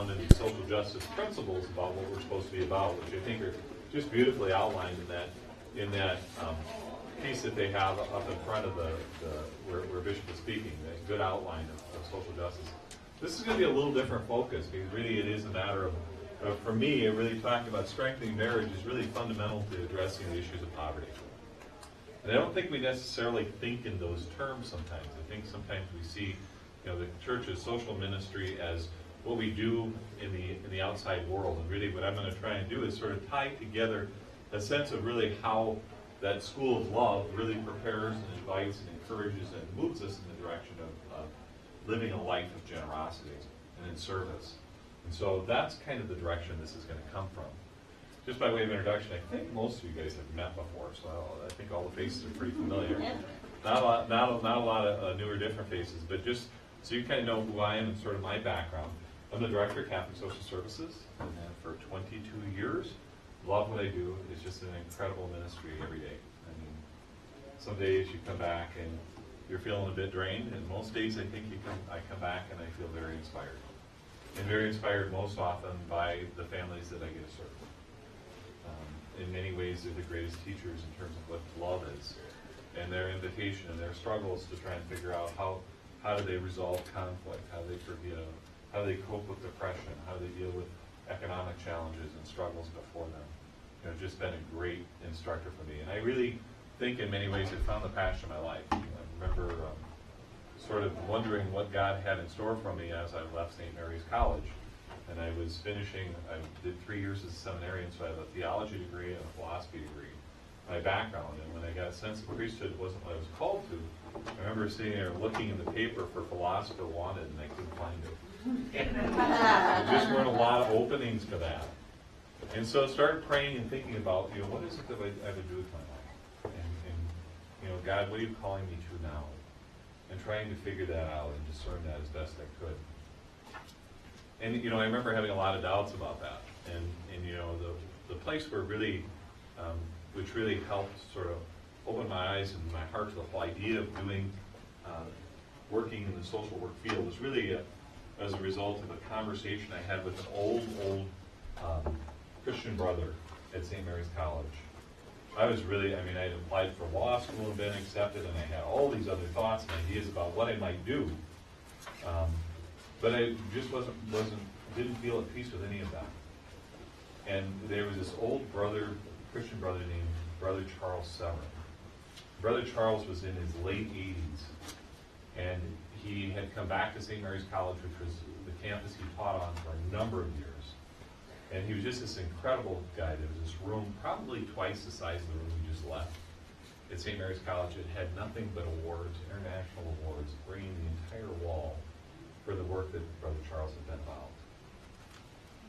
and these social justice principles about what we're supposed to be about, which I think are just beautifully outlined in that piece that they have up in front of where Bishop is speaking, that good outline of social justice. This is going to be a little different focus because really it is a matter of for me, really talking about strengthening marriage is really fundamental to addressing the issues of poverty. And I don't think we necessarily think in those terms sometimes. I think sometimes we see, the church's social ministry as what we do in the outside world. And really what I'm going to try and do is sort of tie together a sense of really how that school of love really prepares and invites and encourages and moves us in the direction of living a life of generosity and in service. And so that's kind of the direction this is going to come from. Just by way of introduction, I think most of you guys have met before, so I think all the faces are pretty familiar. Not a lot of new or different faces, but just so you kind of know who I am and sort of my background. I'm the director of Catholic Social Services, and for 22 years. Love what I do. It's just an incredible ministry every day. I mean, some days you come back and you're feeling a bit drained, and most days I think I come back and I feel very inspired. And very inspired most often by the families that I get to serve. In many ways, they're the greatest teachers in terms of what love is, and their invitation and their struggles to try and figure out how do they resolve conflict, how do they forgive, how do they cope with depression, how do they deal with economic challenges and struggles before them. Just been a great instructor for me. And I really think in many ways I found the passion of my life. I remember sort of wondering what God had in store for me as I left St. Mary's College. And I was finishing, I did 3 years as a seminarian, so I have a theology degree and a philosophy degree, my background. And when I got a sense of priesthood wasn't what I was called to, I remember sitting there looking in the paper for philosopher wanted, and I couldn't find it. There just weren't a lot of openings for that. And so I started praying and thinking about, what is it that I would do with my life? And God, what are you calling me to now? And trying to figure that out and discern that as best I could. And, I remember having a lot of doubts about that. And the place where really, which really helped sort of open my eyes and my heart to the whole idea of doing, working in the social work field was really as a result of a conversation I had with an old Christian brother at St. Mary's College. I had applied for law school and been accepted, and I had all these other thoughts and ideas about what I might do. But I just didn't feel at peace with any of that. And there was this old Christian brother named Brother Charles Severin. Brother Charles was in his late 80s, and he had come back to St. Mary's College, which was the campus he taught on for a number of years. And he was just this incredible guy. There was this room, probably twice the size of the room we just left. At St. Mary's College, it had nothing but awards, international awards, bringing the entire wall for the work that Brother Charles had been about.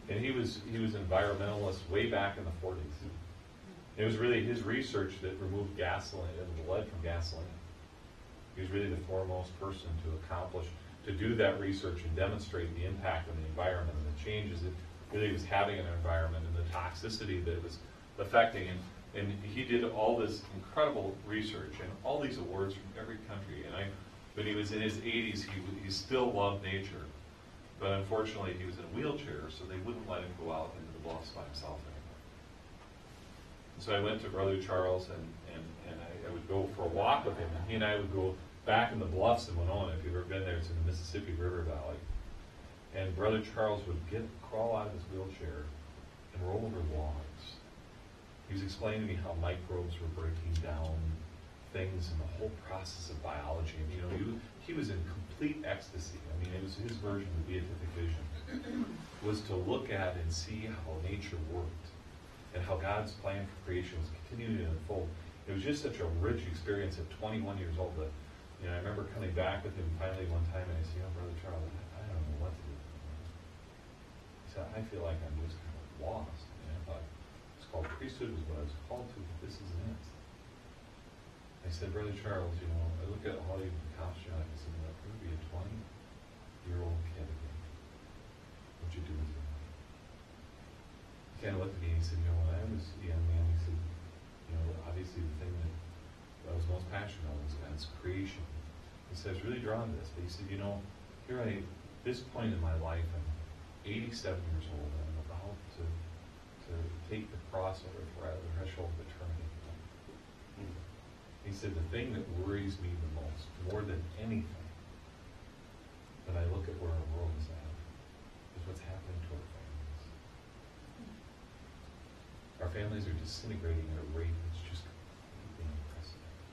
And he was an environmentalist way back in the 40s. It was really his research that removed gasoline, the lead from gasoline. He was really the foremost person to do that research and demonstrate the impact on the environment and the changes it really was having in an environment and the toxicity that it was affecting. And he did all this incredible research and all these awards from every country. When he was in his 80s, he still loved nature. But unfortunately, he was in a wheelchair, so they wouldn't let him go out into the bluffs by himself anymore. So I went to Brother Charles, and I would go for a walk with him, and he and I would go back in the bluffs in Winona. If you've ever been there, it's in the Mississippi River Valley. And Brother Charles would crawl out of his wheelchair and roll over logs. He was explaining to me how microbes were breaking down things in the whole process of biology. And he was in complete ecstasy. It was his version of the beatific vision, was to look at and see how nature worked and how God's plan for creation was continuing to unfold. It was just such a rich experience at 21 years old that, I remember coming back with him finally one time, and I said, Brother Charles, I don't know what to do. He said, I feel like I'm just kind of lost. And I thought, it's called priesthood was what I was called to, but this isn't it. I said, Brother Charles, I look at all you've accomplished in your life, I said, you're going to be a 20-year-old kid again. What'd you do with your life? He kind of looked at me and he said, when I was a young man, he said, obviously the thing that I was most passionate about was God's creation. He said, I was really drawn to this. But he said, here this point in my life, I'm 87 years old, and I'm about to take the cross over the threshold of eternity. He said, the thing that worries me the most, more than anything, when I look at where our world is at, is what's happening to our families. Our families are disintegrating at a rate that's just completely unprecedented.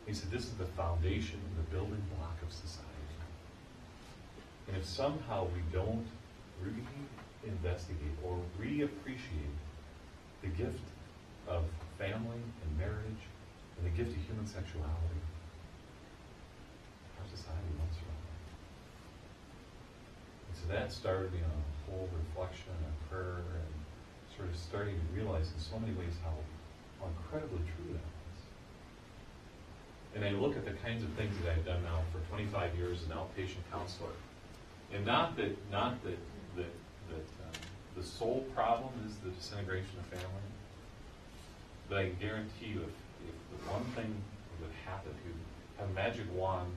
He said, this is the foundation, the building block of society. And if somehow we don't re-investigate or reappreciate the gift of family and marriage and the gift of human sexuality, our society won't survive. And so that started me on a whole reflection and prayer and sort of starting to realize in so many ways how incredibly true that was. And I look at the kinds of things that I've done now for 25 years as an outpatient counselor. And not that the sole problem is the disintegration of family, but I can guarantee you if the one thing would happen, if you have a magic wand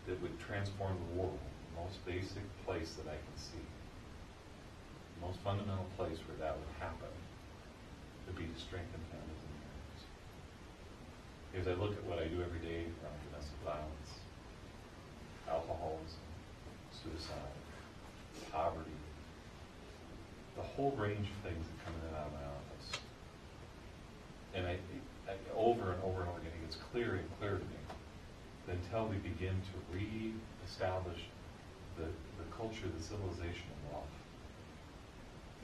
that would transform the world, the most basic place that I can see, the most fundamental place where that would happen, would be to strengthen families and marriages. As I look at what I do every day around domestic violence, alcoholism, suicide, poverty, the whole range of things that come in and out of my office. And I over and over and over again, it gets clearer and clearer to me that until we begin to re-establish the culture, the civilization of love,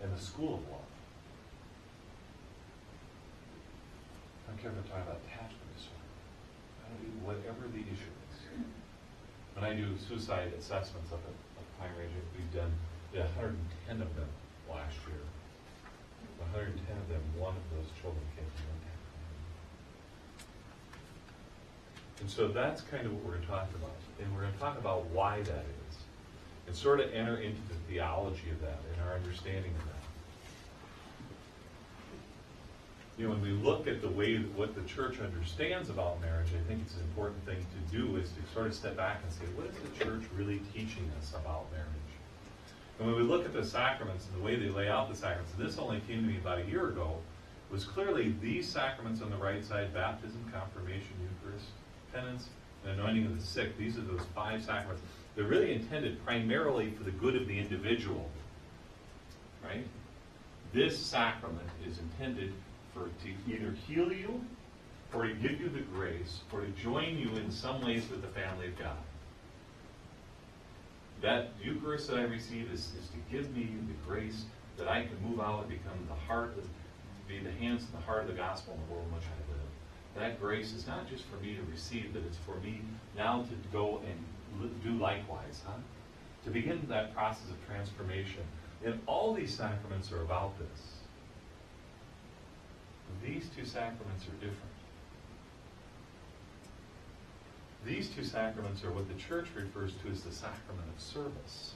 and the school of love. I don't care if I'm talking about attachment disorder. Whatever the issue is. When I do suicide assessments up at Pine Ridge, we've done 110 of them last year. 110 of them, one of those children came from impact family. And so that's kind of what we're going to talk about. And we're going to talk about why that is. And sort of enter into the theology of that and our understanding of that. You know, when we look at the way that what the church understands about marriage, I think it's an important thing to do is to sort of step back and say, what is the church really teaching us about marriage? And when we look at the sacraments and the way they lay out the sacraments, and this only came to me about a year ago, was clearly these sacraments on the right side, baptism, confirmation, Eucharist, penance, and anointing of the sick. These are those 5 sacraments. They're really intended primarily for the good of the individual, right? This sacrament is intended to either heal you, or to give you the grace, or to join you in some ways with the family of God. That Eucharist that I receive is to give me the grace that I can move out and become the heart, be the hands and the heart of the gospel in the world in which I live. That grace is not just for me to receive, but it's for me now to go and do likewise, to begin that process of transformation. And all these sacraments are about this. These 2 sacraments are different. These 2 sacraments are what the church refers to as the sacrament of service.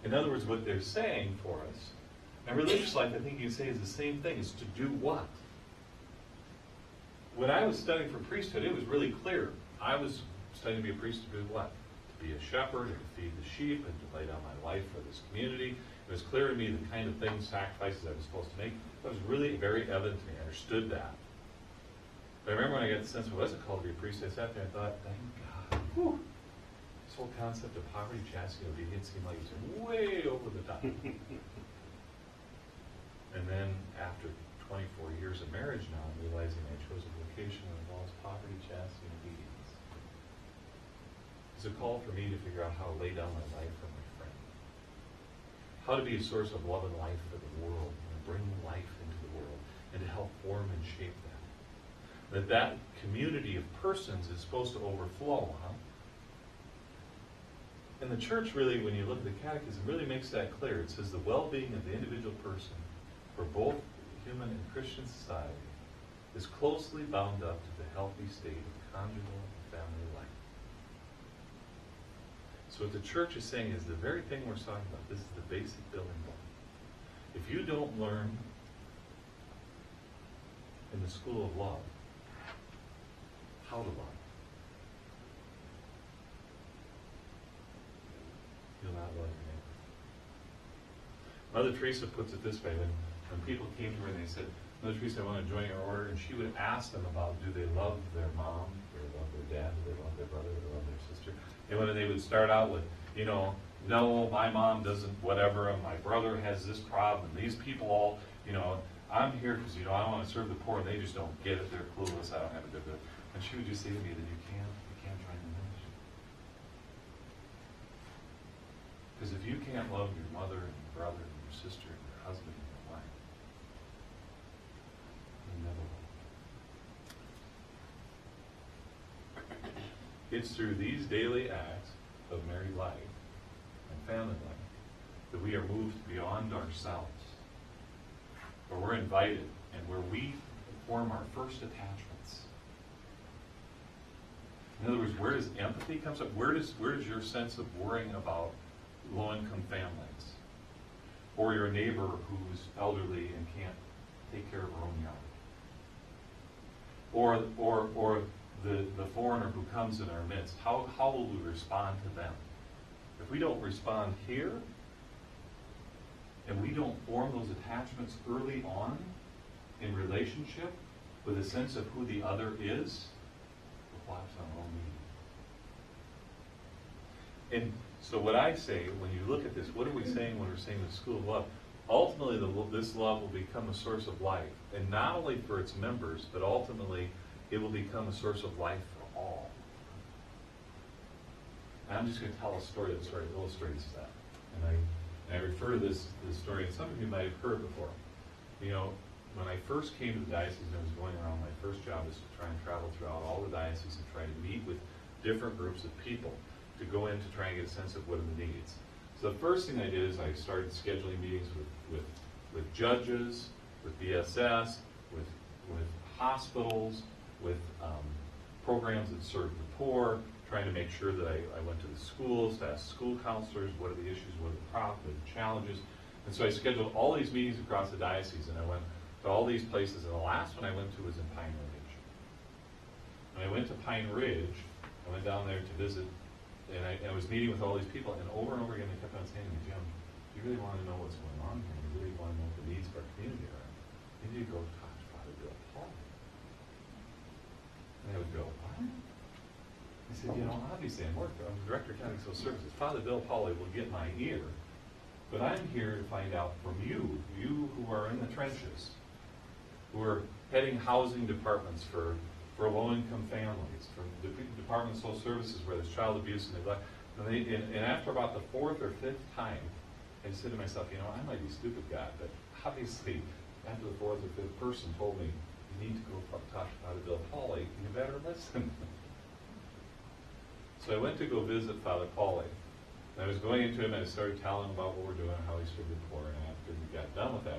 In other words, what they're saying for us, and religious life, I think you say, is the same thing, is to do what? When I was studying for priesthood, it was really clear. I was studying to be a priest to do what? To be a shepherd, and to feed the sheep, and to lay down my life for this community. It was clear to me the kind of things, sacrifices I was supposed to make. That was really very evident to me. I understood that. But I remember when I got the sense of what was it called to be a priest, I sat there and thought, thank God. Whew. This whole concept of poverty, chastity, and obedience seemed like it was way over the top. And then after 24 years of marriage now, I'm realizing I chose a vocation that involves poverty, chastity, and obedience. It's a call for me to figure out how to lay down my life for my friend. How to be a source of love and life for the world, and bring life into the world, and to help form and shape that. That community of persons is supposed to overflow, And the church really, when you look at the catechism, really makes that clear. It says the well-being of the individual person for both human and Christian society is closely bound up to the healthy state of conjugal and family life. So what the church is saying is the very thing we're talking about. This is the basic building block. If you don't learn in the school of love how to love, you'll not love your neighbor. Mother Teresa puts it this way, when people came to her and they said, Mother Teresa, I want to join your order, and she would ask them about, do they love their mom, do they love their dad, do they love their brother, do they love their sister? And when they would start out with, no, my mom doesn't whatever, and my brother has this problem, and these people all, I'm here because, I want to serve the poor, and they just don't get it, they're clueless, I don't have a good. And she would just say to me that you can't join the ministry. Because if you can't love your mother and your brother and your sister and your husband and your wife, you never will. It's through these daily acts of married life and family life that we are moved beyond ourselves, where we're invited and where we form our first attachments. In other words, where does empathy come from? Where does your sense of worrying about low-income families, or your neighbor who's elderly and can't take care of her own yard, or the foreigner who comes in our midst? How will we respond to them? If we don't respond here, and we don't form those attachments early on in relationship with a sense of who the other is, we'll collapse on our own knees. And so what I say, when you look at this, what are we saying when we're saying the school of love? Ultimately, this love will become a source of life, and not only for its members, but ultimately it will become a source of life for all. And I'm just going to tell a story that sort of illustrates that. And I refer to this story, and some of you might have heard before. When I first came to the diocese and I was going around, my first job was to try and travel throughout all the dioceses and try to meet with different groups of people to go in to try and get a sense of what are the needs. So the first thing I did is I started scheduling meetings with judges, with BSS, with hospitals, with programs that serve the poor, trying to make sure that I went to the schools to ask school counselors what are the issues, what are the problems, what are the challenges. And so I scheduled all these meetings across the diocese, and I went to all these places, and the last one I went to was in Pine Ridge. When I went to Pine Ridge, I went down there to visit, and I was meeting with all these people, and over again they kept on saying to me, Jim, you really want to know what's going on here, you really want to know what the needs of our community are, you need to go talk to Father Bill Paul. And I would go, what? I said, obviously I'm the Director of Catholic Social Services. Father Bill Pauley will get my ear, but I'm here to find out from you who are in the trenches, who are heading housing departments for low-income families, from the Department of Social Services where there's child abuse and neglect. And after about the fourth or fifth time, I said to myself, I might be stupid, God, but obviously after the fourth or fifth person told me, you need to go talk to Father Bill Pauley, you better listen. So I went to go visit Father Pauley. And I was going into him and I started telling him about what we're doing, how we serve the poor. And after we got done with that,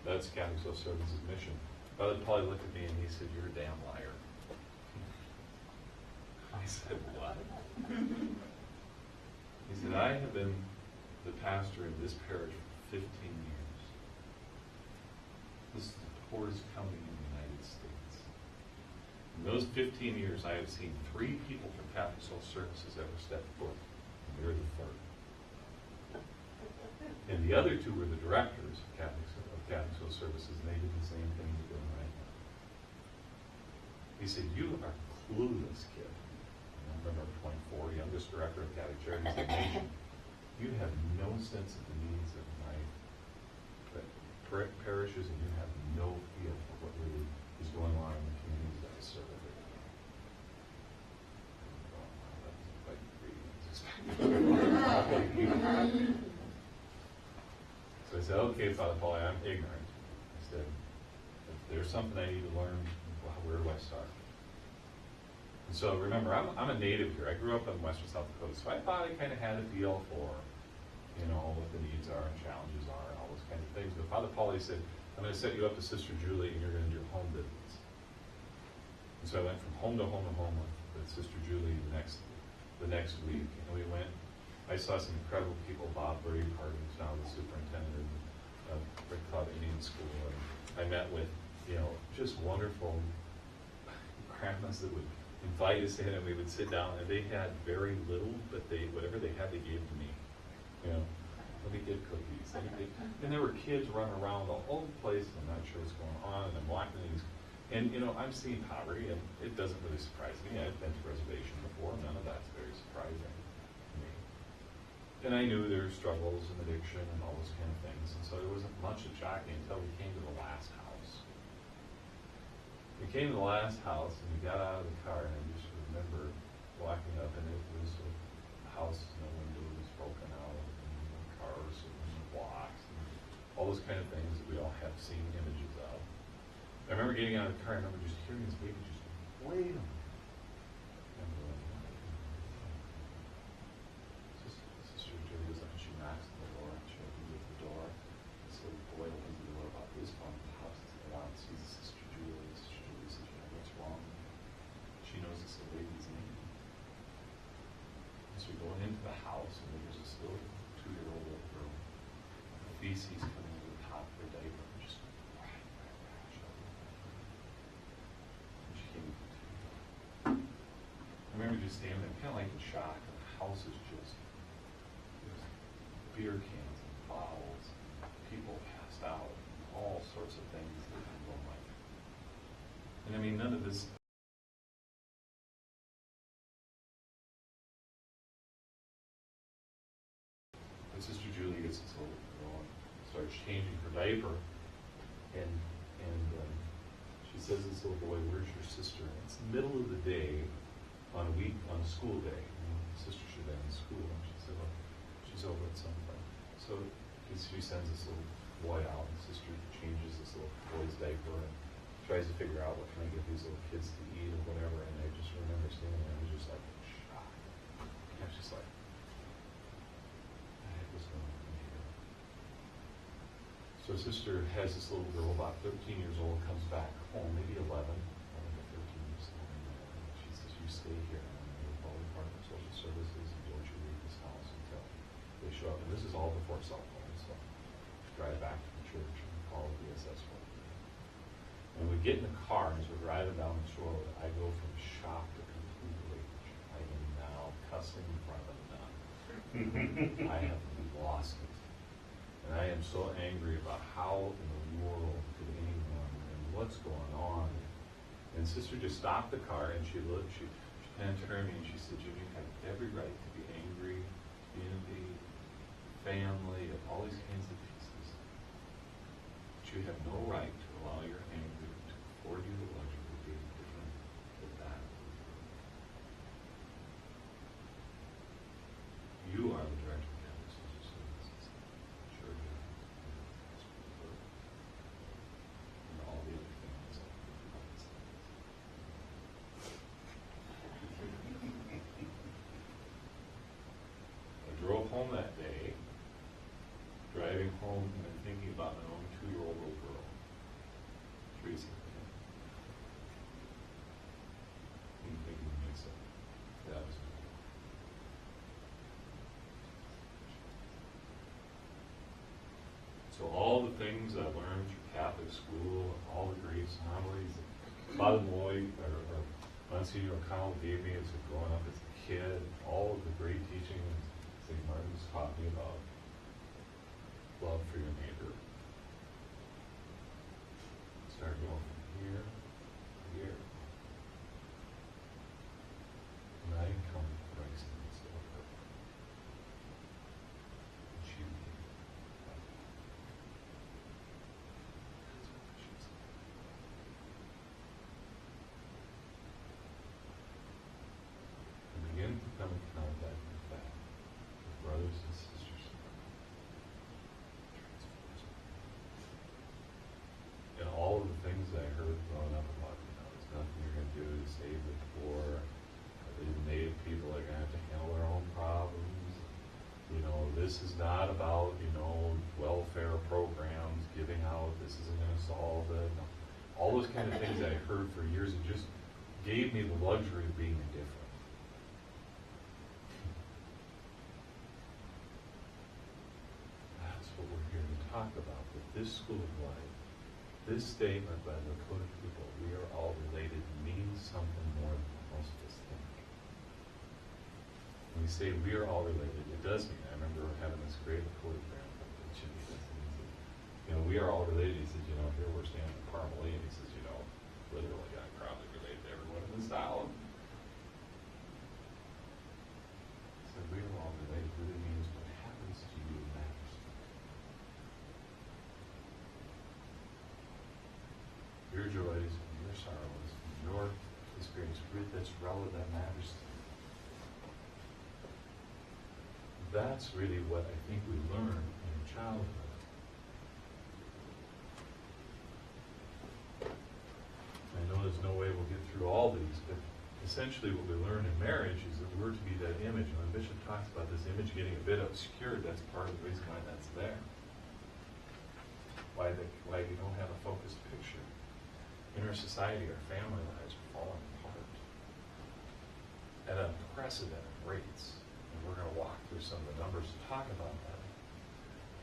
that's Catholic Social Services mission. Father Pauley looked at me and he said, "You're a damn liar." I said, "What?" He said, "I have been the pastor in this parish for 15 years. This is the poorest county in the United States. In those 15 years, I have seen 3 people from Catholic Social Services ever step foot, and you're the third. And the other 2 were the directors of Catholic Social Services, and they did the same thing you're doing right now." He said, "You are clueless, kid." I remember 24, youngest director of Catholic Charities in the nation. You have no sense of the needs of my parishes, and you have no feel for what really is going on in the communities that I serve every day. So I said, "Okay, Father Pauley, I'm ignorant." I said, "If there's something I need to learn, where do I start?" And so remember, I'm a native here. I grew up in western South Dakota, so I thought I kind of had a feel for, what the needs are and challenges are and all those kinds of things. But Father Pauley said, "I'm going to set you up to Sister Julie, and you're going to do home visits." And so I went from home to home to home with Sister Julie the next week, and we went. I saw some incredible people. Bob Braveheart, who's now the superintendent of Rick Cloud Indian School, and I met with just wonderful grandmas that would invite us in, and we would sit down, and they had very little, but whatever they had, they gave to me. You know, let me get cookies. And there were kids running around the whole place, and I'm not sure what's going on, and I'm walking these. And, you know, I'm seeing poverty, and it doesn't really surprise me. I've been to reservation before, none of that's very surprising to me. And I knew there were struggles and addiction and all those kind of things, and so it wasn't much of shocking until we came to the last house. We came to the last house, and we got out of the car, and I just remember walking up, and it was a house, no window was broken out, and cars and blocks, and all those kind of things that we all have seen images of. I remember getting out of the car, and I remember just hearing this baby just, wait a minute. Sister Julie goes up and she knocks on the door, and she opens the door. So the boy opens the door about this far from the house, and out and sees Sister Julie. Sister Julie says, what's wrong? She knows it's the baby's name. And so we go into the house, and there's this little 2-year-old little girl. The feces coming over the top of her diaper, and just I remember just standing there, kind of like in shock, and the house is just, there's beer cans and bottles, and people passed out, and all sorts of things that I'm going like. And I mean, none of this. But Sister Julie gets this little girl and starts changing her diaper, and she says to this little boy, where's your sister? And it's the middle of the day, on a school day. Sister should have been in school, and she said, well, she's over at some point. So she sends this little boy out, and Sister changes this little boy's diaper and tries to figure out what can I get these little kids to eat or whatever. And I just remember standing there, I was just like shocked. I was just like, what the heck was going on here? So Sister has this little girl, about 13 years old, comes back home, maybe 11. Stay here, and the Department of Social Services, and don't you leave this house until they show up. And this is all before cell phones, so drive back to the church and call the DSS for it. And we get in the car, and as we're driving down this road, I go from shock to complete rage. I am now cussing in front of them. I have lost it. And I am so angry about how in the world could anyone, and what's going on. And Sister just stopped the car, and she looked, she turned to me, and she said, Jim, you have every right to be angry, community, family, and all these kinds of pieces. But you have no right to allow your anger to afford you the luxury of being different than that. You are the director of Catholic Social Services. Sure you are. And all the other things. I drove home that day, driving home and thinking about my own 2-year-old little girl, Teresa. And thinking to myself, that was me. So all the things I learned through Catholic school, all the great homilies that Father Moy or Monsignor O'Connell gave me as growing up as a kid, all of the great teaching St. Martin's taught me about love for your neighbor. Start going from here to here. And I encountered Christ in this little girl. And she became like that. That's what she said. And begin to come in contact with that, with brothers and sisters. And all of the things that I heard growing up about, there's nothing you're going to do to save the poor. The Native people are going to have to handle their own problems. This is not about, welfare programs, giving out, this isn't going to solve it. All those kind of things that I heard for years, it just gave me the luxury of being indifferent. That's what we're here to talk about with this school of life. This statement by the Lakota people, we are all related, means something more than most of us think. When we say we are all related, it does mean, I remember kind of this great photograph that Jimmy does. And he said, you know, we are all related. He says, you know, here we're standing in Parmalee, and he says, you know, literally, I probably relate to everyone in this town. So we are all related really means what happens to you matters. Your joys, your sorrows, your experience, that's relevant, that matters. That's really what I think we learn in childhood. I know there's no way we'll get through all these, but essentially what we learn in marriage is that we're to be that image. And when Bishop talks about this image getting a bit obscured, that's part of the reason why that's there. Why we don't have a focused picture. In our society, our family lives are falling apart at unprecedented rates. And we're going to walk through some of the numbers to talk about that.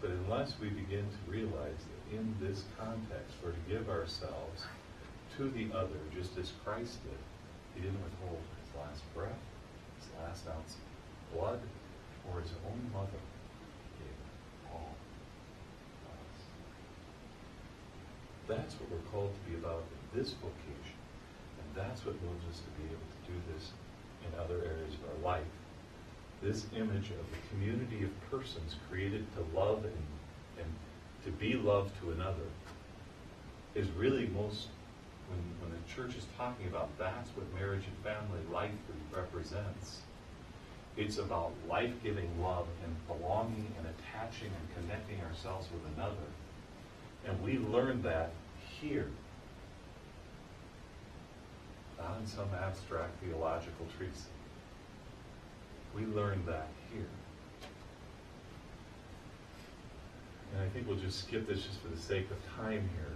But unless we begin to realize that in this context, we're to give ourselves to the other, just as Christ did. He didn't withhold his last breath, his last ounce of blood, or his own mother gave all of us. That's what we're called to be about in this vocation. And that's what moves us to be able to do this in other areas of our life. This image of the community of persons created to love and to be loved to another is really most, when the church is talking about that's what marriage and family life represents. It's about life-giving love and belonging and attaching and connecting ourselves with another. And we learn that here. Not in some abstract theological treatise. We learn that here. And I think we'll just skip this just for the sake of time here.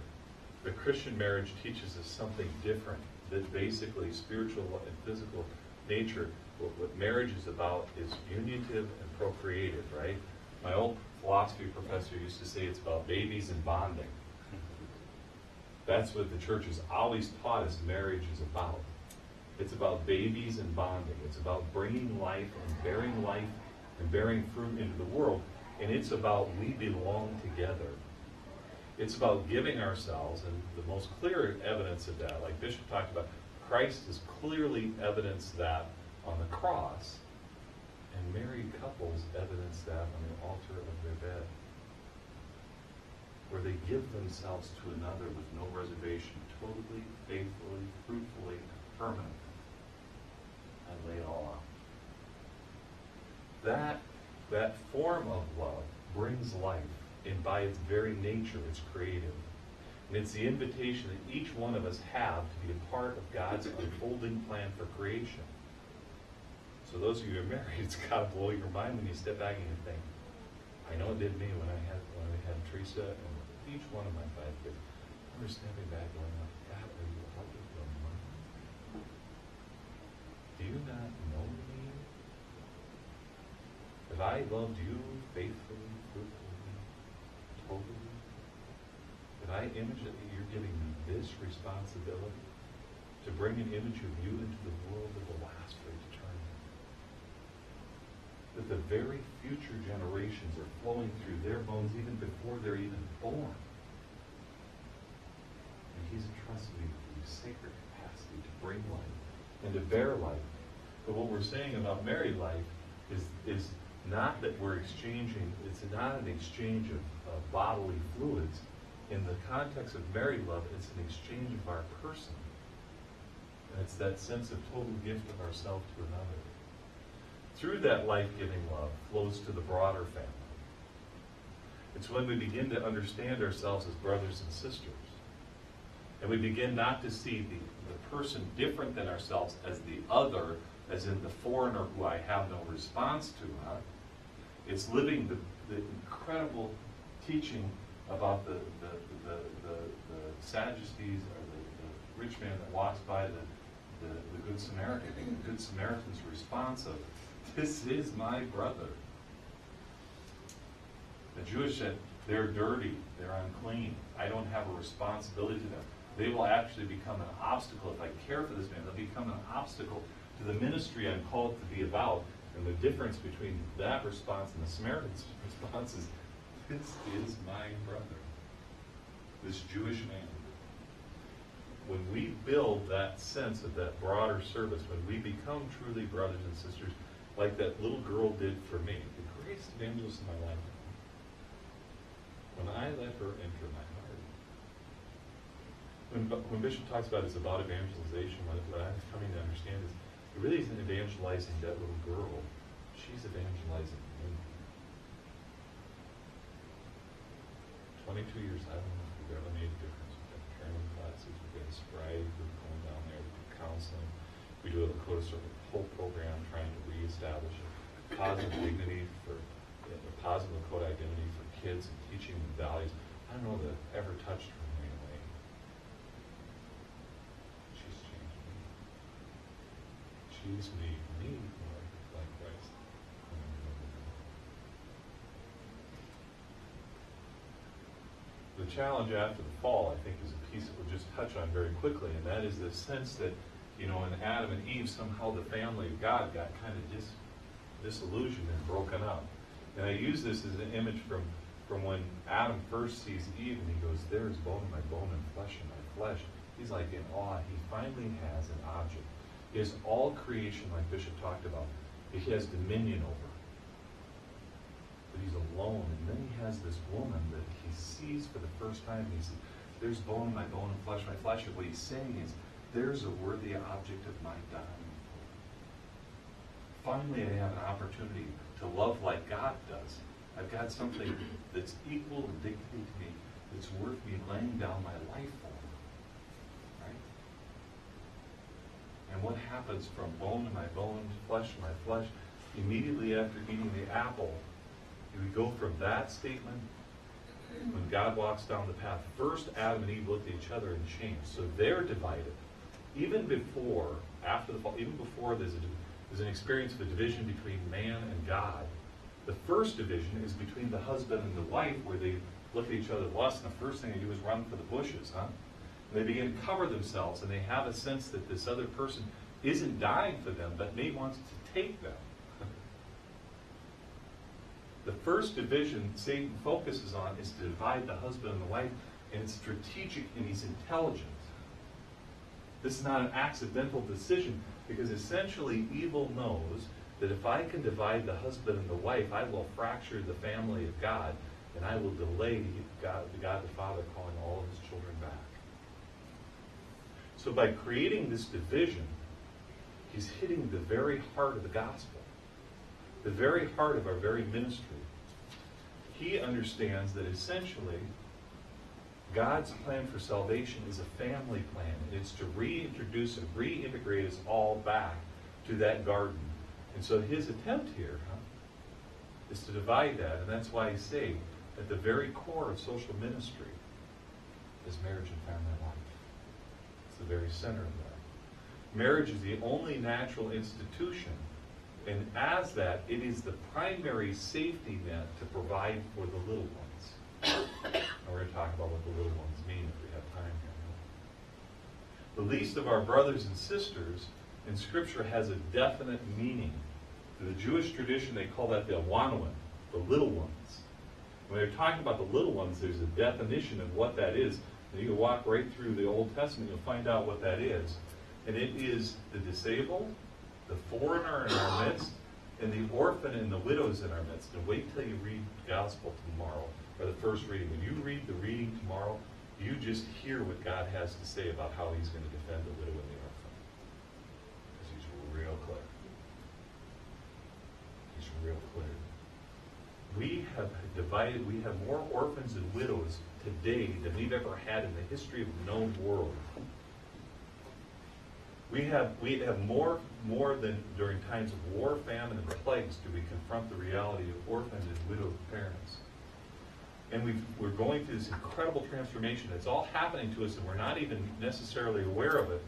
The Christian marriage teaches us something different, that basically spiritual and physical nature, what marriage is about is unitive and procreative, right? My old philosophy professor used to say it's about babies and bonding. That's what the church has always taught us marriage is about. It's about babies and bonding. It's about bringing life and bearing fruit into the world. And it's about we belong together. It's about giving ourselves, and the most clear evidence of that, like Bishop talked about, Christ has clearly evidenced that on the cross, and married couples evidence that on the altar of their bed, where they give themselves to another with no reservation, totally, faithfully, fruitfully, permanently. I lay it all out. That form of love brings life, and by its very nature, it's creative. And it's the invitation that each one of us have to be a part of God's unfolding plan for creation. So those of you who are married, it's got to blow your mind when you step back and you think, I know it did me when I had Teresa and each one of my 5 kids. I remember stepping back going, God, are you out of your mind? Do you not know me? Have I loved you faithfully, fruitfully, totally? Have I imaged that you're giving me this responsibility to bring an image of you into the world that will last for eternity? That the very future generations are flowing through their bones even before they're even born. And He's entrusted me with the sacred capacity to bring life and to bear life. But what we're saying about married life is not that we're exchanging, it's not an exchange of bodily fluids. In the context of married love, it's an exchange of our person. And it's that sense of total gift of ourselves to another. Through that life-giving love flows to the broader family. It's when we begin to understand ourselves as brothers and sisters. And we begin not to see the person different than ourselves as the other, as in the foreigner who I have no response to. It's living the incredible teaching about the Sadducees, or the rich man that walks by the Good Samaritan, and the Good Samaritan's response of, this is my brother. The Jewish said, they're dirty, they're unclean, I don't have a responsibility to them. They will actually become an obstacle. If I care for this man, they'll become an obstacle to the ministry I'm called to be about, And the difference between that response and the Samaritan's response is, this is my brother, this Jewish man. When we build that sense of that broader service, when we become truly brothers and sisters, like that little girl did for me, the greatest evangelist in my life, when I let her enter my heart. When Bishop talks about it's about evangelization, what I'm coming to understand is it really isn't evangelizing that little girl. She's evangelizing me. 22 years, I don't know if we've ever made a difference. We've got training classes, we've got a sobriety group going down there, we do counseling, we do a Lakota Circle whole program trying to reestablish a positive dignity for a positive Lakota identity for kids and teaching them values. I don't know that I've ever touched her in any way. She's changed me. She's made me more like Christ. The challenge after the fall, I think, is a piece that we'll just touch on very quickly, and that is the sense that, in Adam and Eve, somehow the family of God got kind of disillusioned and broken up. And I use this as an image from when Adam first sees Eve, and he goes, there is bone in my bone and flesh in my flesh. He's like in awe. He finally has an object. He has all creation, like Bishop talked about, that he has dominion over. But he's alone, and then he has this woman that he sees for the first time. He says, there's bone in my bone and flesh in my flesh. And what he's saying is, there's a worthy object of my dying. Finally, I have an opportunity to love like God does. I've got something that's equal in dignity to me, that's worth me laying down my life for. Right? And what happens from bone to my bone, flesh to my flesh, immediately after eating the apple, we go from that statement, when God walks down the path, first Adam and Eve looked at each other and changed. So they're divided. Even before, after the fall, even before there's an experience of a division between man and God, the first division is between the husband and the wife, where they look at each other with lust, and the first thing they do is run for the bushes, huh? And they begin to cover themselves, and they have a sense that this other person isn't dying for them, but may wants to take them. The first division Satan focuses on is to divide the husband and the wife, and it's strategic and he's intelligent. This is not an accidental decision, because essentially evil knows that if I can divide the husband and the wife, I will fracture the family of God, and I will delay God the Father calling all of his children back. So by creating this division, he's hitting the very heart of the gospel, the very heart of our very ministry. He understands that essentially God's plan for salvation is a family plan. It's to reintroduce and reintegrate us all back to that garden. And so his attempt here is to divide that, and that's why I say at the very core of social ministry is marriage and family life. It's the very center of that. Marriage is the only natural institution, and as that, it is the primary safety net to provide for the little ones. And we're going to talk about what the little ones mean if we have time here. The least of our brothers and sisters in Scripture has a definite meaning. In the Jewish tradition, they call that the Awanuim, the little ones. When they're talking about the little ones, there's a definition of what that is. And you can walk right through the Old Testament, you'll find out what that is. And it is the disabled, the foreigner in our midst, and the orphan and the widows in our midst. And wait till you read the Gospel tomorrow, or the first reading. When you read the reading tomorrow, you just hear what God has to say about how he's going to defend the widow and the orphan. Because he's real clear. He's real clear. We have divided, we have more orphans and widows today than we've ever had in the history of the known world. We have more than during times of war, famine, and plagues do we confront the reality of orphaned and widowed parents. And we're going through this incredible transformation. It's all happening to us, and we're not even necessarily aware of it.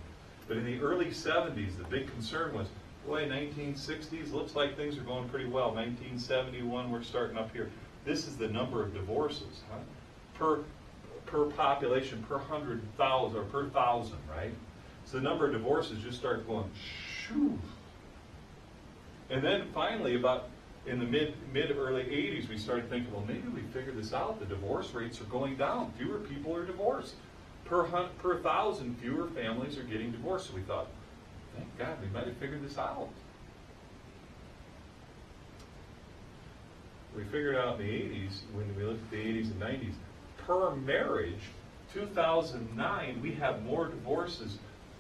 But in the early 70s, the big concern was, boy, 1960s, looks like things are going pretty well. 1971, we're starting up here. This is the number of divorces, huh? Per population, per 100,000, or per 1,000, right? So the number of divorces just start going, shoo. And then finally, about in the early 80s, we started thinking, well, maybe we figured this out. The divorce rates are going down. Fewer people are divorced. Per 1,000, fewer families are getting divorced. So we thought, thank God, we might have figured this out. We figured out in the 80s, when we looked at the 80s and 90s, per marriage, 2009, we have more divorces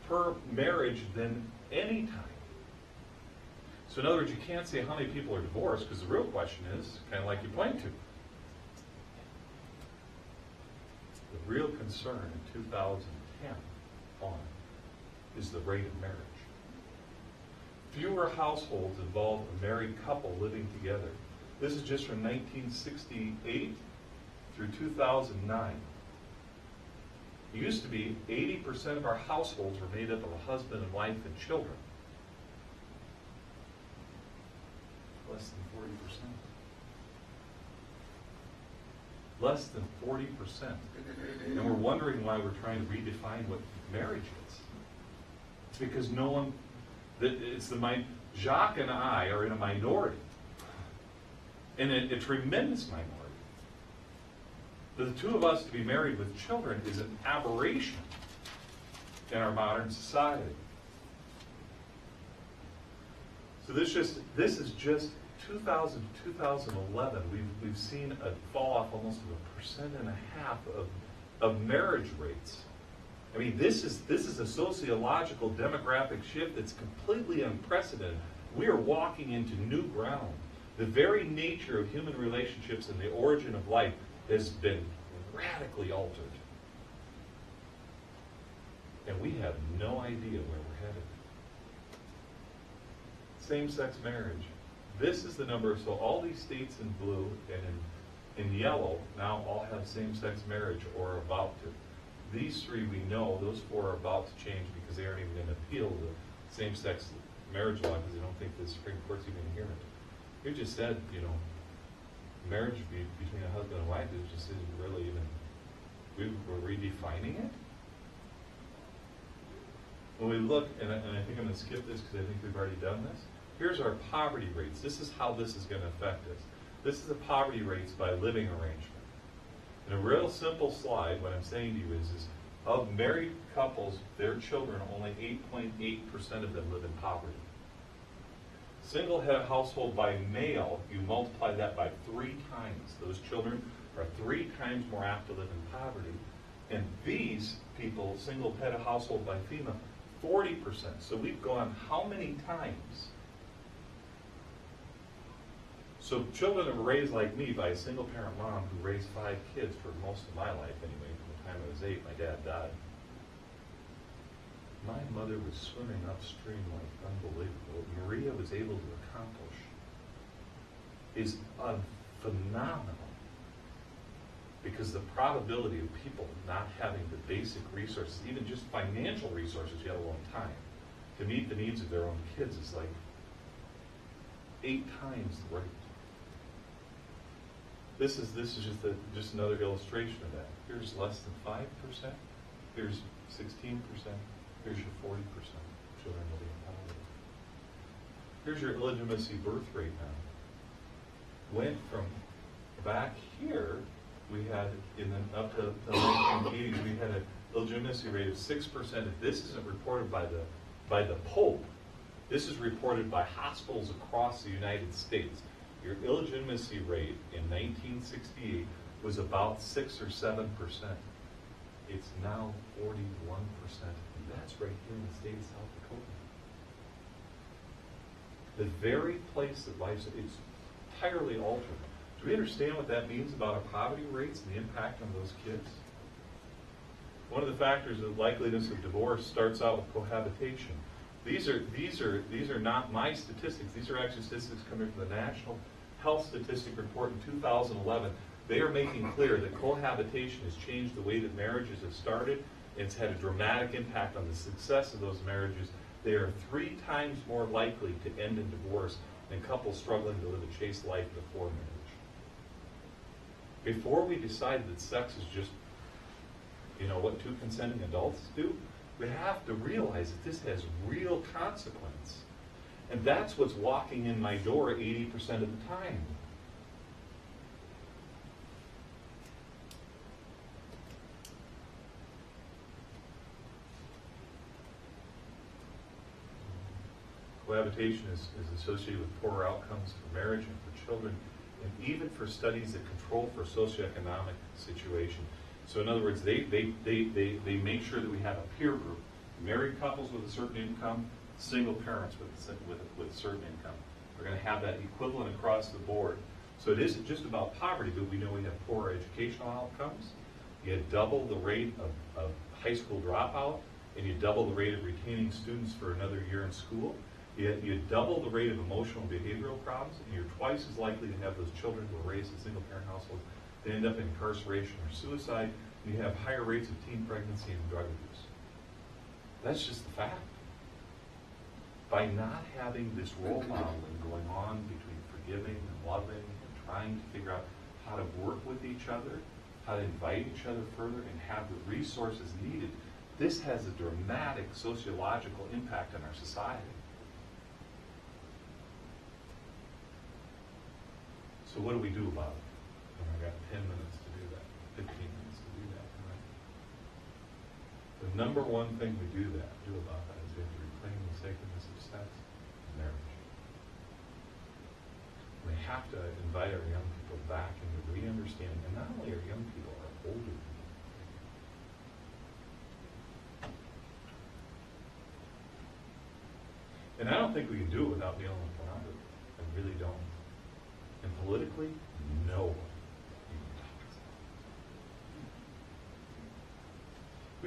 per marriage than any time. So in other words, you can't say how many people are divorced, because the real question is, kind of like you point to, the real concern in 2010 on is the rate of marriage. Fewer households involve a married couple living together. This is just from 1968 through 2009. It used to be 80% of our households were made up of a husband and wife and children. Less than 40%. Less than 40%. And we're wondering why we're trying to redefine what marriage is. It's because no one, Jacques and I are in a minority. And a tremendous minority. The two of us to be married with children is an aberration in our modern society. So this is just 2000 to 2011. We've seen a fall off almost of 1.5% of marriage rates. I mean, this is a sociological demographic shift that's completely unprecedented. We are walking into new ground. The very nature of human relationships and the origin of life has been radically altered. And we have no idea where we're headed. Same-sex marriage. This is the number. So all these states in blue and in yellow now all have same-sex marriage or are about to. These three we know, those four are about to change because they aren't even going to appeal the same-sex marriage law because they don't think the Supreme Court's even going to hear it. You just said, marriage between a husband and wife isn't really even, we're redefining it. When we look, and I think I'm going to skip this because I think we've already done this. Here's our poverty rates. This is how this is going to affect us. This is the poverty rates by living arrangement. In a real simple slide, what I'm saying to you is of married couples, their children, only 8.8% of them live in poverty. Single head household by male, you multiply that by 3 times. Those children are 3 times more apt to live in poverty. And these people, single head household by female, 40%. So we've gone how many times? So children that were raised like me by a single parent mom who raised 5 kids for most of my life anyway. From the time I was 8, my dad died. My mother was swimming upstream like unbelievable. What Maria was able to accomplish is phenomenal. Because the probability of people not having the basic resources, even just financial resources, yet alone time, to meet the needs of their own kids is like 8 times the rate. This is just another illustration of that. Here's less than 5%. Here's 16%. Here's your 40% children living in poverty. Here's your illegitimacy birth rate now. Went from back here, we had up to the 1980s, we had an illegitimacy rate of 6%. If this isn't reported by the Pope, this is reported by hospitals across the United States. Your illegitimacy rate in 1968 was about 6 or 7%. It's now 41%. And that's right here in the state of South Dakota. The very place that life's, it's entirely altered. Do we understand what that means about our poverty rates and the impact on those kids? One of the factors of likeliness of divorce starts out with cohabitation. These are not my statistics. These are actually statistics coming from the National Health Statistic Report in 2011. They are making clear that cohabitation has changed the way that marriages have started. It's had a dramatic impact on the success of those marriages. They are 3 times more likely to end in divorce than couples struggling to live a chaste life before marriage. Before we decide that sex is just, what 2 consenting adults do, we have to realize that this has real consequence. And that's what's walking in my door 80% of the time. Cohabitation is associated with poorer outcomes for marriage and for children, and even for studies that control for socioeconomic situation. So in other words, they make sure that we have a peer group. Married couples with a certain income, single parents with a certain income. We're going to have that equivalent across the board. So it isn't just about poverty, but we know we have poor educational outcomes. You double the rate of high school dropout, and you double the rate of retaining students for another year in school. You double the rate of emotional and behavioral problems, and you're twice as likely to have those children who are raised in single-parent households that end up in incarceration or suicide, and you have higher rates of teen pregnancy and drug abuse. That's just the fact. By not having this role modeling going on between forgiving and loving and trying to figure out how to work with each other, how to invite each other further, and have the resources needed, this has a dramatic sociological impact on our society. So what do we do about it? And I've got 10 minutes to do that, 15 minutes to do that, right? The number one thing we do about that is we have to reclaim the sacredness of sex and marriage. We have to invite our young people back into re-understanding, and not only our young people, our older people. And I don't think we can do it without dealing with pornography. I really don't. And politically, no one even talks about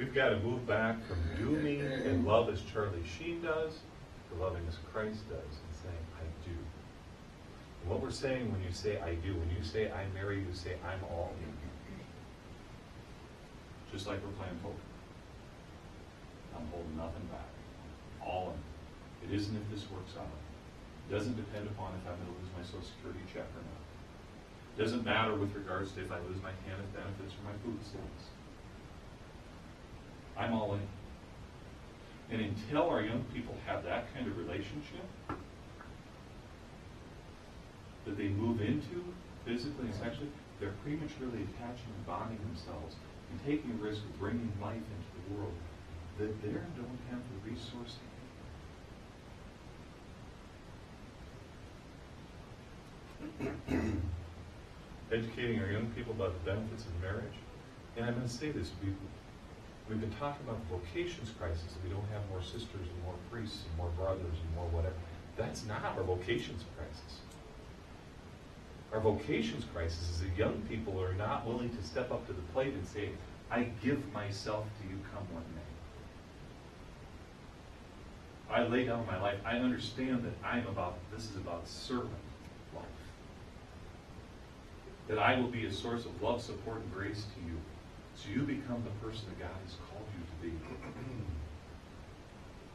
it. We've got to move back from dooming and love as Charlie Sheen does to loving as Christ does and saying, I do. And what we're saying when you say I do, when you say I marry, you say I'm all in. Just like we're playing poker. I'm holding nothing back. All in. It isn't if this works out. It doesn't depend upon if I'm going to lose my Social Security check or not. It doesn't matter with regards to if I lose my TANF benefits or my food stamps. I'm all in. And until our young people have that kind of relationship that they move into physically and sexually, they're prematurely attaching and bonding themselves and taking a risk of bringing life into the world that they don't have the resource to. Educating our young people about the benefits of marriage. And I'm going to say this, we've been talking about the vocations crisis, that we don't have more sisters and more priests and more brothers and more whatever. That's not our vocations crisis. Our vocations crisis is that young people are not willing to step up to the plate and say, I give myself to you, come what may. I lay down my life. I understand that this is about servant life. That I will be a source of love, support, and grace to you. So you become the person that God has called you to be.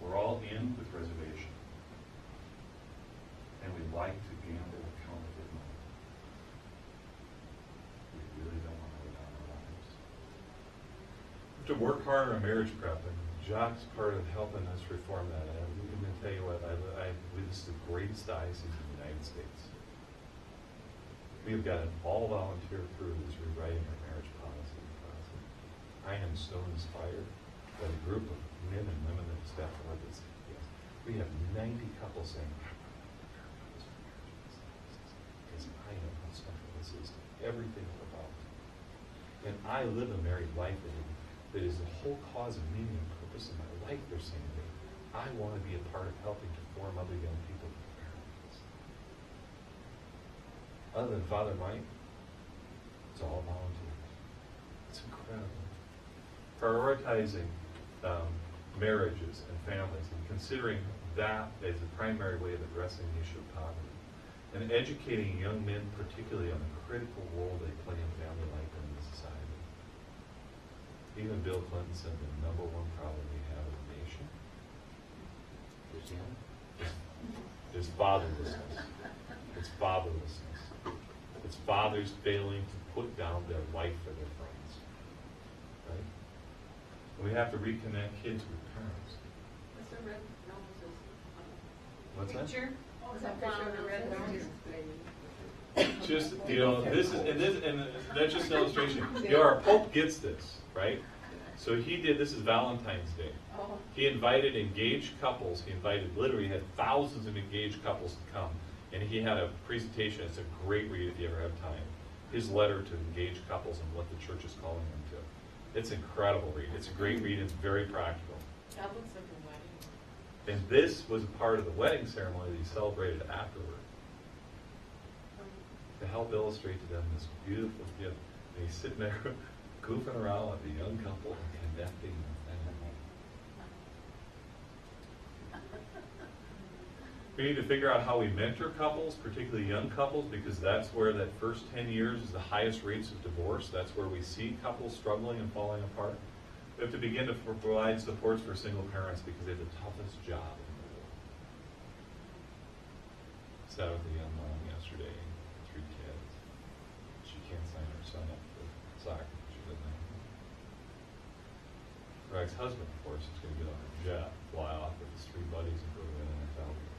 We're all in with reservation. And we like to gamble with counterfeit money. We really don't want to lay down our lives. We have to work hard on marriage prep, and Jacques' part of helping us reform that. And I'm going to tell you what, this is the greatest diocese in the United States. We've got an all-volunteer crew that's rewriting our marriage policy. I am so inspired by the group of men and women that step forward that say, yes. We have 90 couples saying, because I know how special this is, everything about it. And I live a married life that is the whole cause of meaning and purpose in my life. They're saying to me, I want to be a part of helping to form other young people. Other than Father Mike, it's all volunteers. It's incredible. Prioritizing marriages and families and considering that as the primary way of addressing the issue of poverty. And educating young men particularly on the critical role they play in family life and in society. Even Bill Clinton said the number one problem we have as a nation is fatherlessness. It's fatherlessness. It's fathers failing to put down their life for their friends. Right? And we have to reconnect kids with parents. What's the red? No, What? What's that? Picture? Was that picture of the red nose? Just, this is, and that's just an illustration. Our Pope gets this, right? So he did, this is Valentine's Day. Oh. He invited engaged couples. He literally had thousands of engaged couples to come. And he had a presentation. It's a great read if you ever have time. His letter to engaged couples and what the church is calling them to. It's an incredible read. It's a great read. It's very practical. That looks like a wedding. And this was a part of the wedding ceremony that he celebrated afterward. To help illustrate to them this beautiful gift. And he's sitting there goofing around with the young couple and connecting them. We need to figure out how we mentor couples, particularly young couples, because that's where that first 10 years is the highest rates of divorce. That's where we see couples struggling and falling apart. We have to begin to provide supports for single parents because they have the toughest job in the world. Sat with a young mom yesterday, 3 kids. She can't sign her son up for soccer. She doesn't have money. Her ex-husband, of course, is going to get on a jet, fly off with his 3 buddies and go to an NFL game.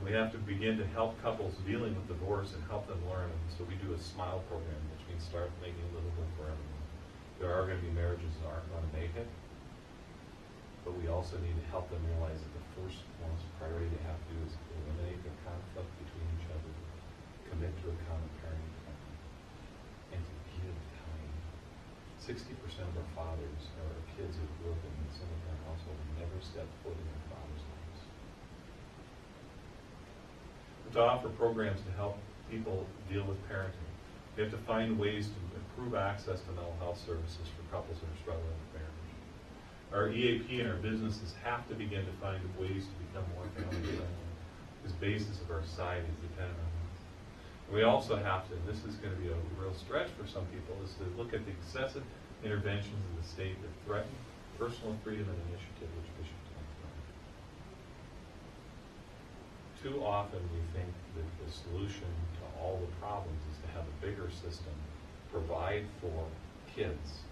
We have to begin to help couples dealing with divorce and help them learn. And so we do a SMILE program, which means start making livable for everyone. There are going to be marriages that aren't going to make it, but we also need to help them realize that the first most priority they have to do is eliminate the conflict between each other, commit to a common parenting plan, and to give time. 60% of our fathers or our kids who grew up in a single-parent household never stepped foot in their father's lives. To offer programs to help people deal with parenting. We have to find ways to improve access to mental health services for couples that are struggling with marriage. Our EAP and our businesses have to begin to find ways to become more family-friendly, because the basis of our society is dependent on this. We also have to, and this is going to be a real stretch for some people, is to look at the excessive interventions of the state that threaten personal freedom and initiative, which Bishop talked about. Too often we think that the solution to all the problems is to have a bigger system provide for kids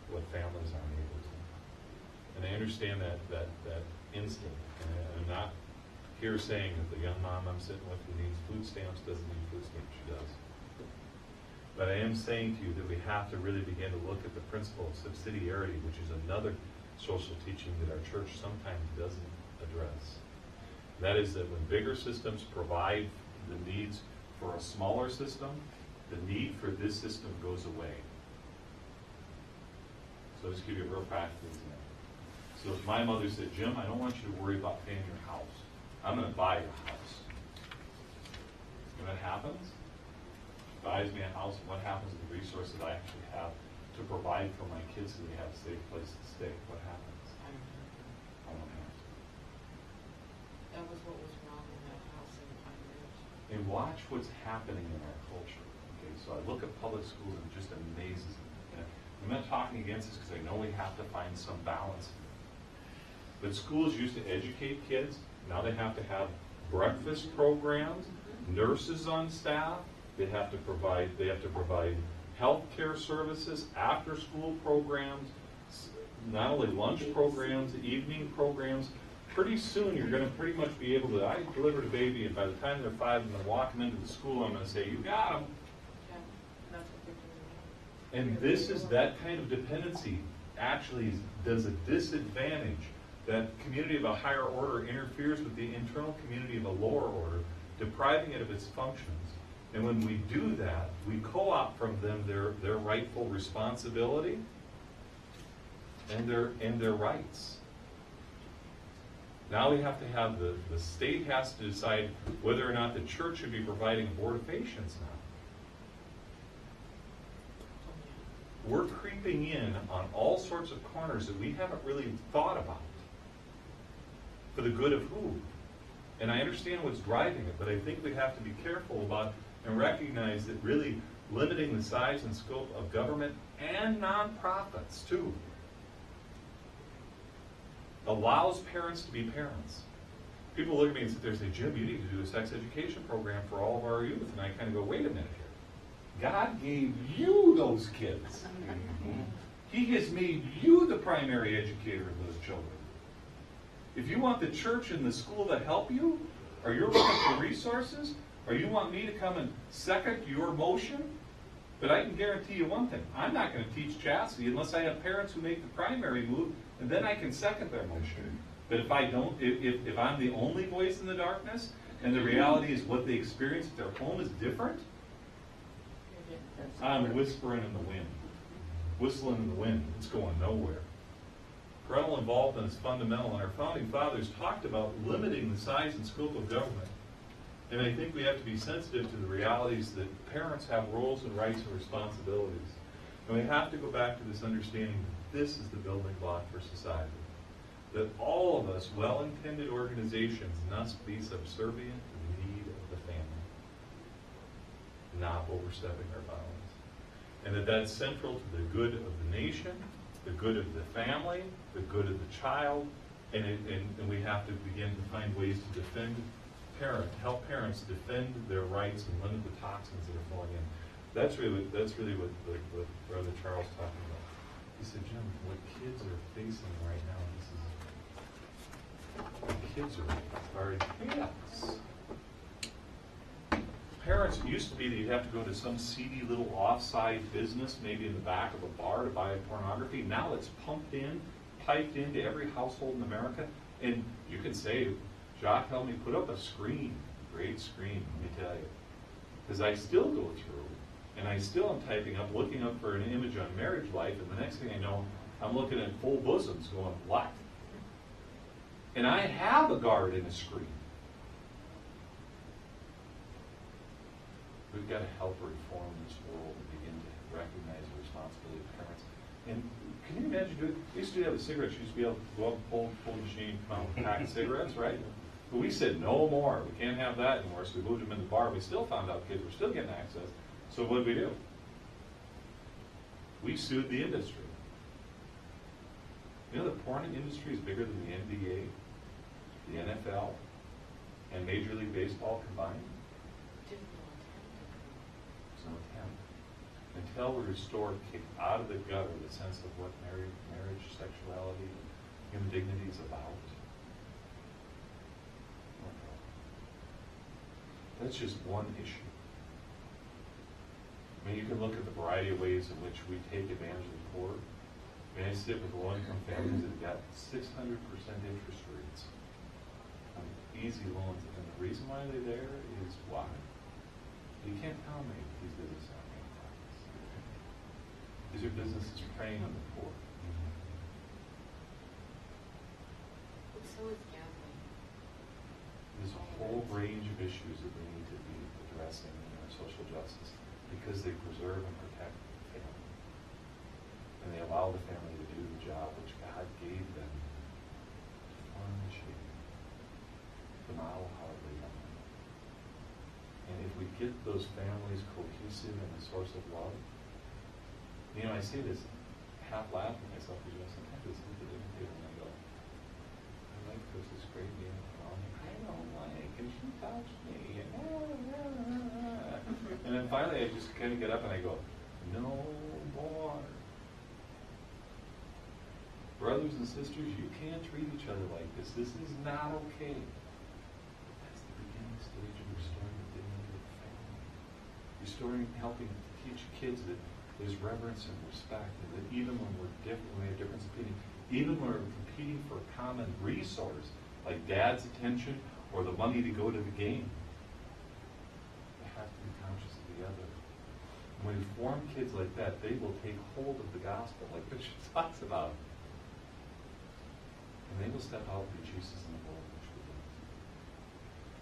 what families aren't able to. And I understand that instinct. And I'm not here saying that the young mom I'm sitting with who needs food stamps doesn't need food stamps. She does. But I am saying to you that we have to really begin to look at the principle of subsidiarity, which is another social teaching that our church sometimes doesn't address. That is that when bigger systems provide the needs for a smaller system, the need for this system goes away. So I'll just give you a real practical example. So if my mother said, Jim, I don't want you to worry about paying your house. I'm going to buy your house. When that happens, she buys me a house, and what happens to the resources I actually have to provide for my kids so they have a safe place to stay? What happens? I don't have to. That was what was wrong in that house in the Pioneers. And watch what's happening in our culture. Okay, so I look at public schools and it just amazes me. And I'm not talking against this because I know we have to find some balance here. But schools used to educate kids. Now they have to have breakfast programs, nurses on staff. They have to provide health care services, after school programs, not only lunch programs, evening programs. Pretty soon you're going to pretty much be able to, I delivered a baby, and by the time they're 5, I'm going to walk them into the school, I'm going to say, you got them. Yeah, that's what they're doing. And this is that kind of dependency actually does a disadvantage. That community of a higher order interferes with the internal community of a lower order, depriving it of its functions. And when we do that, we co-opt from them their rightful responsibility and their rights. Now we have to have the state has to decide whether or not the church should be providing abortifacients now. We're creeping in on all sorts of corners that we haven't really thought about. For the good of who? And I understand what's driving it, but I think we have to be careful about and recognize that really limiting the size and scope of government and nonprofits too allows parents to be parents. People look at me and sit there and say, Jim, you need to do a sex education program for all of our youth. And I kind of go, wait a minute here. God gave you those kids. He has made you the primary educator of those children. If you want the church and the school to help you, or you're looking for resources, or you want me to come and second your motion, but I can guarantee you one thing. I'm not going to teach chastity unless I have parents who make the primary move, and then I can second their motion. But if I don't, if I'm the only voice in the darkness, and the reality is what they experience at their home is different, I'm whispering in the wind. Whistling in the wind. It's going nowhere. Parental involvement is fundamental, and our founding fathers talked about limiting the size and scope of government. And I think we have to be sensitive to the realities that parents have roles and rights and responsibilities. And we have to go back to this understanding that this is the building block for society. That all of us, well-intended organizations, must be subservient to the need of the family, not overstepping our bounds. And that that's central to the good of the nation, the good of the family, the good of the child, and we have to begin to find ways to help parents defend their rights and limit the toxins that are flowing in. That's really what Brother Charles talking about. He said, Jim, what kids are facing right now, kids are in chaos. Parents, it used to be that you'd have to go to some seedy little off-site business, maybe in the back of a bar, to buy pornography. Now it's piped into every household in America. And you can say, Jacques, help me put up a screen. Great screen, let me tell you. Because I still go through, and I still am typing up, looking up for an image on marriage life, and the next thing I know, I'm looking at full bosoms going, what? And I have a guard in a screen. We've got to help reform this world and begin to recognize the responsibility of parents. And can you imagine doing? We used to have the cigarettes. You used to be able to go up and pull the machine, come out and pack of cigarettes, right? But we said no more. We can't have that anymore. So we moved them in the bar. We still found out kids were still getting access. So what did we do? We sued the industry. You know, the porn industry is bigger than the NBA, the NFL, and Major League Baseball combined. No attempt. Until we restore, kick out of the gutter the sense of what marriage, sexuality, human dignity is about. That's just one issue. I mean, you can look at the variety of ways in which we take advantage of the poor. I mean, I sit with low-income families that have got 600% interest rates on easy loans, and the reason why they're there is why? You can't tell me these businesses aren't making profits. Because your business is preying on the poor. But so is gambling. There's a whole range of issues that we need to be addressing in our social justice because they preserve and protect the family. And they allow the family to do the job which God gave them to form and shape, to model how they young. And if we get those families cohesive and a source of love, you know, I say this half laughing myself because sometimes I sit at the dinner table and I go, I like this great meal. I don't like, and she touched me. And then finally I just kind of get up and I go, no more. Brothers and sisters, you can't treat each other like this. This is not okay. That's the beginning stage of restoring the dignity of the family. Restoring, helping to teach kids that there's reverence and respect, and that even when we're different, when we have difference of opinion, even when we're competing for a common resource, like dad's attention or the money to go to the game, we have to be conscious of the other. When we form kids like that, they will take hold of the gospel, like Bishop talks about. And they will step out and be Jesus in the world, which we do.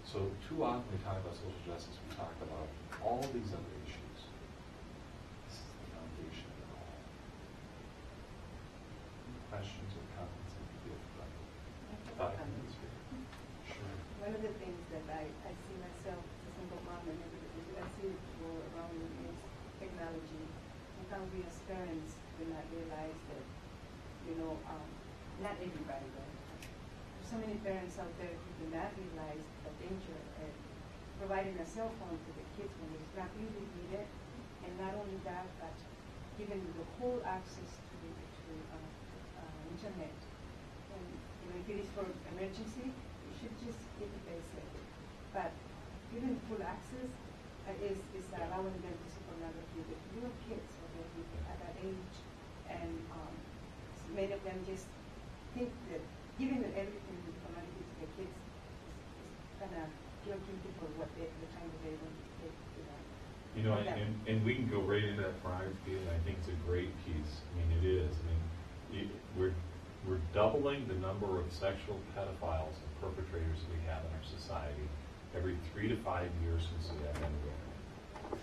So too often we talk about social justice, we talk about all these other issues. This is the foundation of it all. Any questions or comments that you feel from 5 minutes here? Sure. One of the things that I see myself as a single mom and everything, I see it go around me is technology. Sometimes we as parents do not realize that, not everybody does. There's so many parents out there who do not realize the danger of providing a cell phone to the kids when it's not really needed. And not only that, but giving the whole access to the to internet. And you know, if it is for emergency, you should just keep it basic. But giving full access is allowing them to see pornography with little kids already at that age, and many of them just think that giving them everything with pornography to their kids is kind of guilting people what the time that they want to take to them. You know, and we can go right into that pornography, and I think it's a great piece. I mean, it is. I mean, we're doubling the number of sexual pedophiles and perpetrators that we have in our society every 3 to 5 years since the advent of the internet.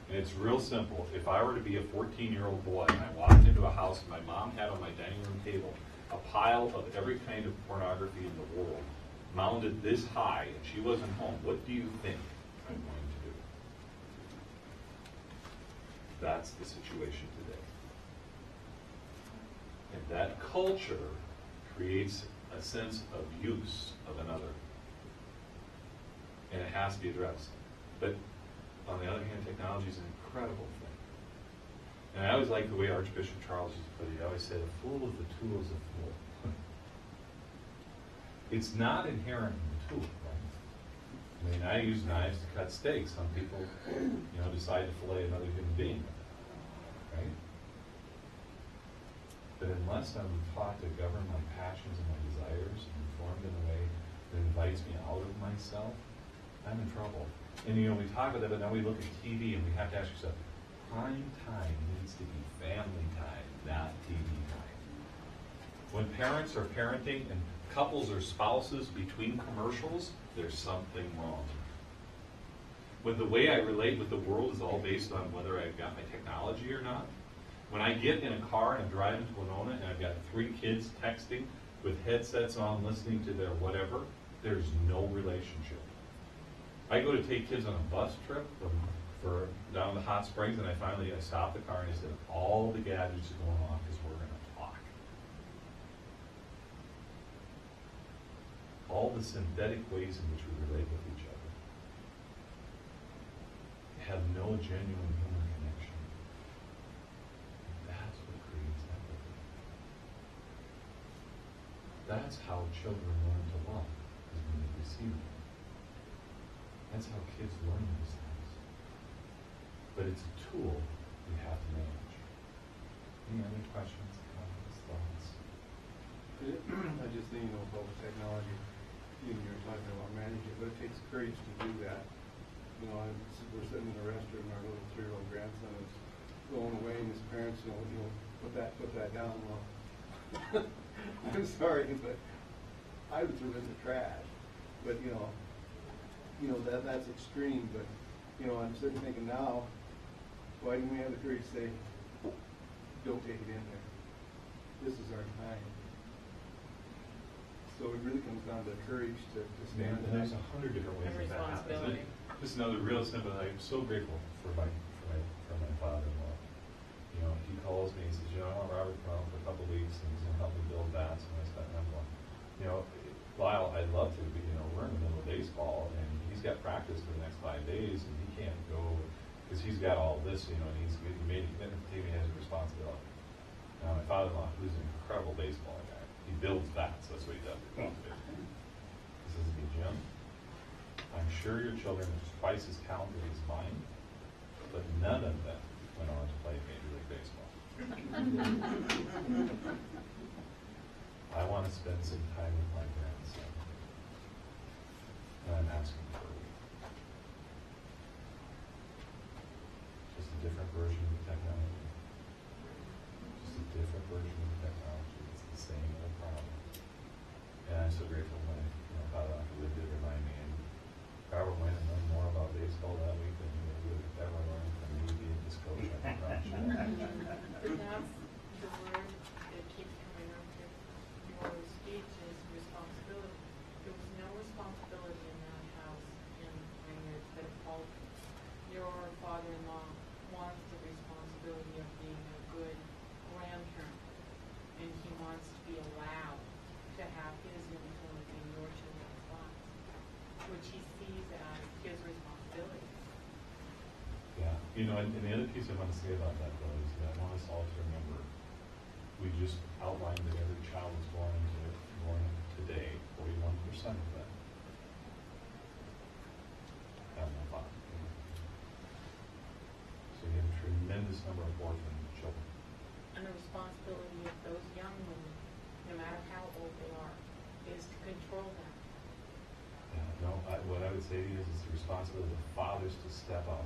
And it's real simple. If I were to be a 14-year-old boy and I walked into a house and my mom had on my dining room table a pile of every kind of pornography in the world, mounted this high, and she wasn't home, what do you think I'm going to do? That's the situation today. And that culture creates a sense of use of another. And it has to be addressed. But on the other hand, technology is an incredible thing. And I always like the way Archbishop Charles used to put it. He always said, a fool of the tool is a fool. It's not inherent in the tool, right? I mean, I use knives to cut steaks. Some people, you know, decide to fillet another human being, right? But unless I'm taught to govern my passions and my desires and informed in a way that invites me out of myself, I'm in trouble. And you know, we talk about that, but now we look at TV and we have to ask ourselves, prime time needs to be family time, not TV time. When parents are parenting and couples or spouses between commercials, there's something wrong. When the way I relate with the world is all based on whether I've got my technology or not, when I get in a car and I'm driving to Winona and I've got 3 kids texting with headsets on, listening to their whatever, there's no relationship. I go to take kids on a bus trip for down to Hot Springs, and I stopped the car and I said, all the gadgets are going off because we're going to talk. All the synthetic ways in which we relate with each other have no genuine human connection. That's what creates empathy. That's how children learn to love, is when they receive it. That's how kids learn these things. But it's a tool we have to manage. Any other questions, comments, thoughts? I just think, you know, about technology, you were talking about managing it, but it takes courage to do that. You know, we're sitting in a restaurant and our little 3-year-old grandson is going away and his parents, you know, put that down. Well, I'm sorry, but I would throw it in the trash. But, you know, that's extreme, but, you know, I'm sitting thinking now, why didn't we have the courage to say, don't take it in there. This is our time. So it really comes down to courage to stand And there's 100 different ways that happens. Responsibility. Just another real simple, I'm so grateful for my father-in-law. You know, he calls me and says, you know, I want Robert to come out for a couple of weeks and he's going to help me build bats and this, that, and I'm going, you know, Lyle, I'd love to, but, you know, we're in the middle of baseball and he's got practice for the next 5 days and he can't go because he's got all this, you know, and he made a commitment to me, he has a responsibility. Now, my father-in-law, who's an incredible baseball guy, he builds bats, that's what he does. He says to me, Jim, I'm sure your children are twice as talented as mine, but none of them went on to play Major League Baseball. I want to spend some time with my grandson. And I'm asking for a week. Just a different version of the technology. Just a different version of the technology. It's the same old problem. And I'm so grateful when Father Uncle lived to remind me. And Robert went and learned more about baseball that week than he would have ever learned from me being in Scotia. I'm not sure. But that's the word that keeps coming up in your speech is responsibility. There was no responsibility in that house in my years that Paul, your father-in-law, wants the responsibility of being a good grandparent, and he wants to be allowed to have his influence in your children's lives, which he sees as his responsibility. Yeah, you know, and the other piece I want to say about that, though, is that I want us all to remember we just outlined that every child is born today, 41% of them have no father. So you have a tremendous number of orphan children. And the responsibility of those young women, no matter how old they are, is to control them. Yeah, no, what I would say to you is it's the responsibility of the fathers to step up.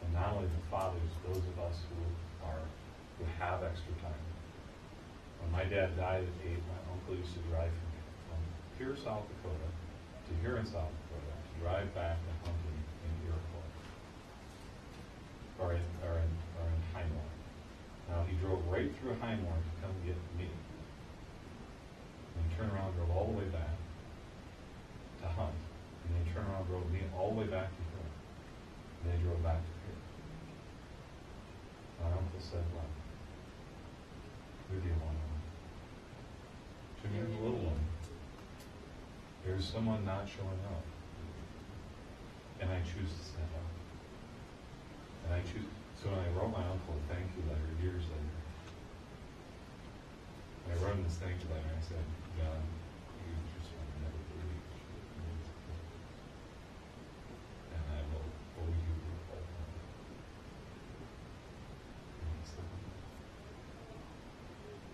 And not only the fathers, those of us who have extra time. When my dad died at 8, my uncle used to drive from here, South Dakota, to here in South Dakota, to drive back and hunt in Iroquois, or in Highmore. Now, he drove right through Highmore to come get me. And he turned around and drove all the way back to hunt. And then he turned around and drove me all the way back to here. And then he drove back to here. My uncle said, well, who do you want? To me, the little one. There's someone not showing up. And I choose to step up. And I choose. So when I wrote my uncle a thank you letter years later, I wrote him this thank you letter and I said, John, you just will never believe. And I will owe you all. And he said,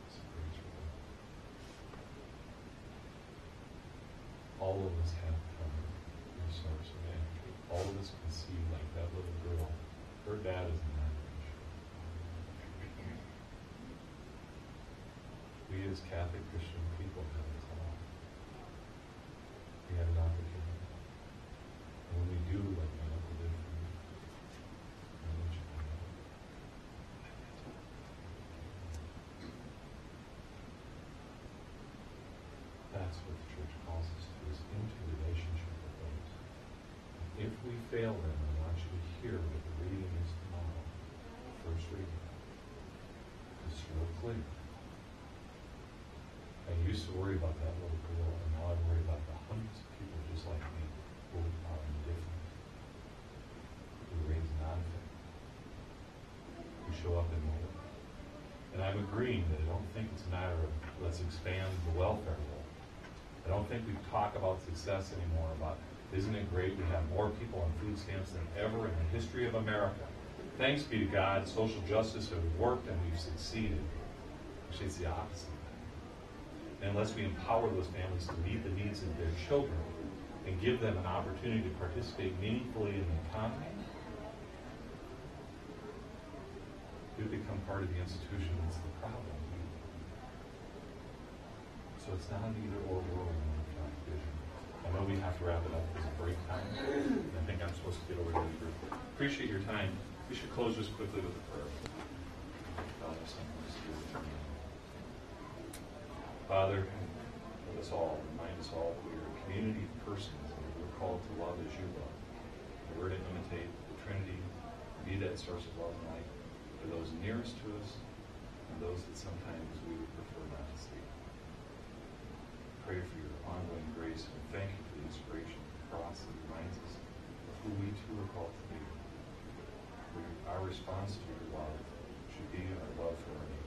it's a great joy. All of us have come from a source of energy. All of us can see like that little girl. Her dad is not rich. We as Catholic Christian people have it all. We have an opportunity. And when we do what my uncle did for me, I let you know. That's what the church calls us to, is into relationship with those. If we fail them, I want you to hear what the reading is tomorrow. The first reading. It's real clear. I used to worry about that little girl, and now I worry about the hundreds of people just like me who are indifferent, who raise non-fit, who show up in the world. And I'm agreeing that I don't think it's a matter of let's expand the welfare role. I don't think we talk about success anymore about isn't it great we have more people on food stamps than ever in the history of America. Thanks be to God, social justice has worked and we've succeeded. Actually, it's the opposite. And unless we empower those families to meet the needs of their children and give them an opportunity to participate meaningfully in the economy, we become part of the institution that's the problem. So it's not an either-or world in the Catholic vision. I know we have to wrap it up. It's a break time. And I think I'm supposed to get over to the group. Appreciate your time. We should close just quickly with a prayer. Father, let us all, remind us all that we are a community of persons and that we're called to love as you love. And we're to imitate the Trinity, be that source of love and light for those nearest to us and those that sometimes we would prefer not to see. Pray for your ongoing grace and thank you for the inspiration of the cross that reminds us of who we too are called to be. Our response to your love should be our love for our neighbor.